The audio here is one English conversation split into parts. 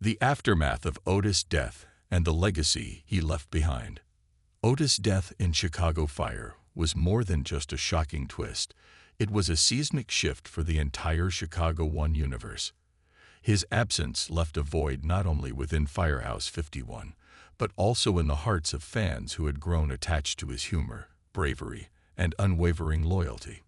The aftermath of Otis' death and the legacy he left behind. Otis' death in Chicago Fire was more than just a shocking twist. It was a seismic shift for the entire Chicago One universe. His absence left a void not only within Firehouse 51, but also in the hearts of fans who had grown attached to his humor, bravery, and unwavering loyalty.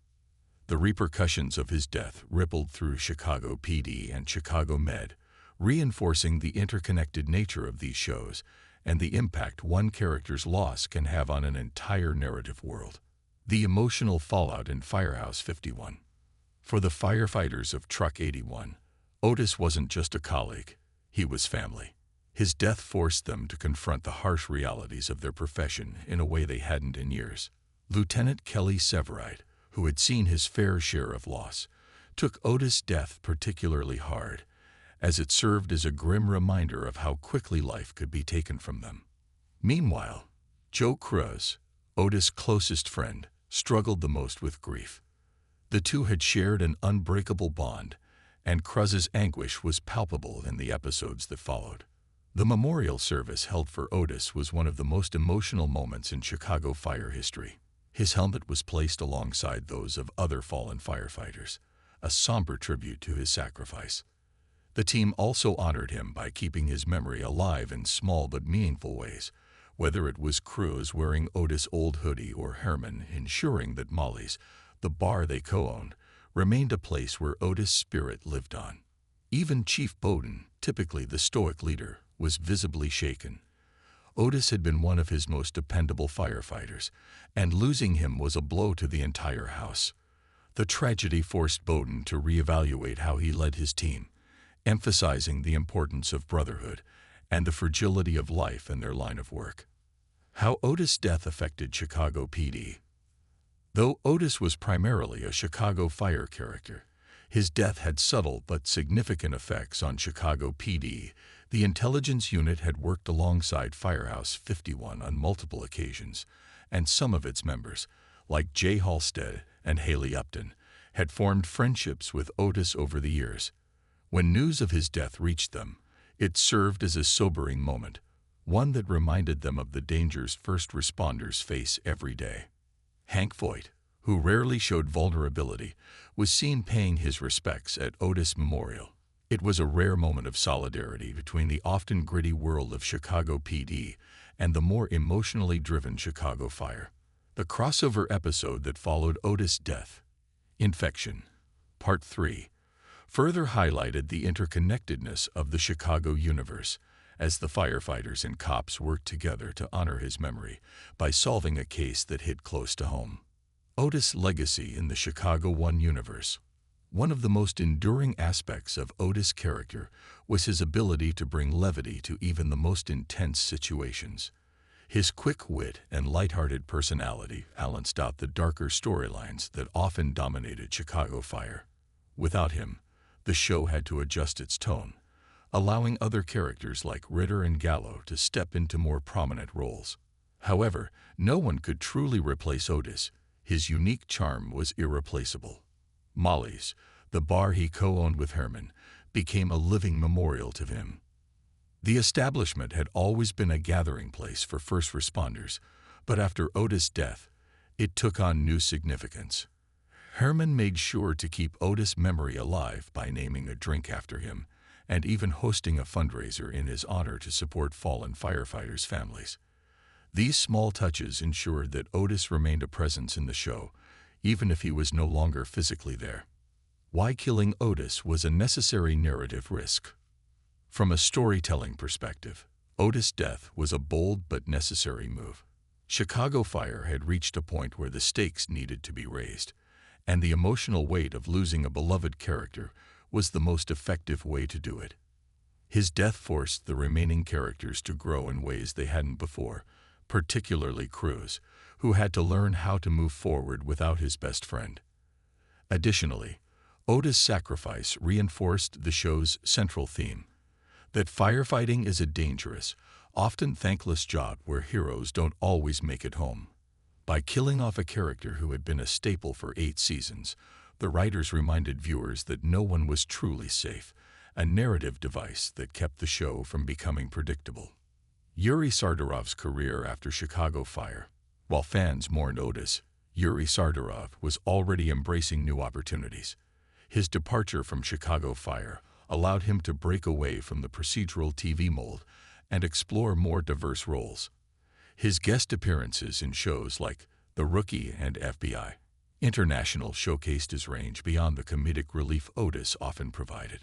The repercussions of his death rippled through Chicago PD and Chicago Med, reinforcing the interconnected nature of these shows and the impact one character's loss can have on an entire narrative world. The emotional fallout in Firehouse 51. For the firefighters of Truck 81, Otis wasn't just a colleague, he was family. His death forced them to confront the harsh realities of their profession in a way they hadn't in years. Lieutenant Kelly Severide, who had seen his fair share of loss, took Otis' death particularly hard, as it served as a grim reminder of how quickly life could be taken from them. Meanwhile, Joe Cruz, Otis' closest friend, struggled the most with grief. The two had shared an unbreakable bond, and Cruz's anguish was palpable in the episodes that followed. The memorial service held for Otis was one of the most emotional moments in Chicago Fire history. His helmet was placed alongside those of other fallen firefighters, a somber tribute to his sacrifice. The team also honored him by keeping his memory alive in small but meaningful ways, whether it was Cruz wearing Otis' old hoodie or Herman ensuring that Molly's, the bar they co-owned, remained a place where Otis' spirit lived on. Even Chief Bowden, typically the stoic leader, was visibly shaken. Otis had been one of his most dependable firefighters, and losing him was a blow to the entire house. The tragedy forced Bowden to reevaluate how he led his team, emphasizing the importance of brotherhood and the fragility of life in their line of work. How Otis' death affected Chicago PD. Though Otis was primarily a Chicago Fire character, his death had subtle but significant effects on Chicago PD. The intelligence unit had worked alongside Firehouse 51 on multiple occasions, and some of its members, like Jay Halstead and Haley Upton, had formed friendships with Otis over the years. When news of his death reached them, it served as a sobering moment, one that reminded them of the dangers first responders face every day. Hank Voigt, who rarely showed vulnerability, was seen paying his respects at Otis Memorial. It was a rare moment of solidarity between the often gritty world of Chicago PD and the more emotionally driven Chicago Fire. The crossover episode that followed Otis' death, Infection, Part 3, further highlighted the interconnectedness of the Chicago universe as the firefighters and cops worked together to honor his memory by solving a case that hit close to home. Otis' legacy in the Chicago One universe. One of the most enduring aspects of Otis' character was his ability to bring levity to even the most intense situations. His quick wit and lighthearted personality balanced out the darker storylines that often dominated Chicago Fire. Without him, the show had to adjust its tone, allowing other characters like Ritter and Gallo to step into more prominent roles. However, no one could truly replace Otis. His unique charm was irreplaceable. Molly's, the bar he co-owned with Herman, became a living memorial to him. The establishment had always been a gathering place for first responders, but after Otis' death, it took on new significance. Herman made sure to keep Otis' memory alive by naming a drink after him and even hosting a fundraiser in his honor to support fallen firefighters' families. These small touches ensured that Otis remained a presence in the show, even if he was no longer physically there. Why killing Otis was a necessary narrative risk. From a storytelling perspective, Otis' death was a bold but necessary move. Chicago Fire had reached a point where the stakes needed to be raised, and the emotional weight of losing a beloved character was the most effective way to do it. His death forced the remaining characters to grow in ways they hadn't before, particularly Cruz, who had to learn how to move forward without his best friend. Additionally, Otis' sacrifice reinforced the show's central theme, that firefighting is a dangerous, often thankless job where heroes don't always make it home. By killing off a character who had been a staple for 8 seasons, the writers reminded viewers that no one was truly safe, a narrative device that kept the show from becoming predictable. Yuri Sardarov's career after Chicago Fire. While fans mourned Otis, Yuri Sardarov was already embracing new opportunities. His departure from Chicago Fire allowed him to break away from the procedural TV mold and explore more diverse roles. His guest appearances in shows like The Rookie and FBI International showcased his range beyond the comedic relief Otis often provided.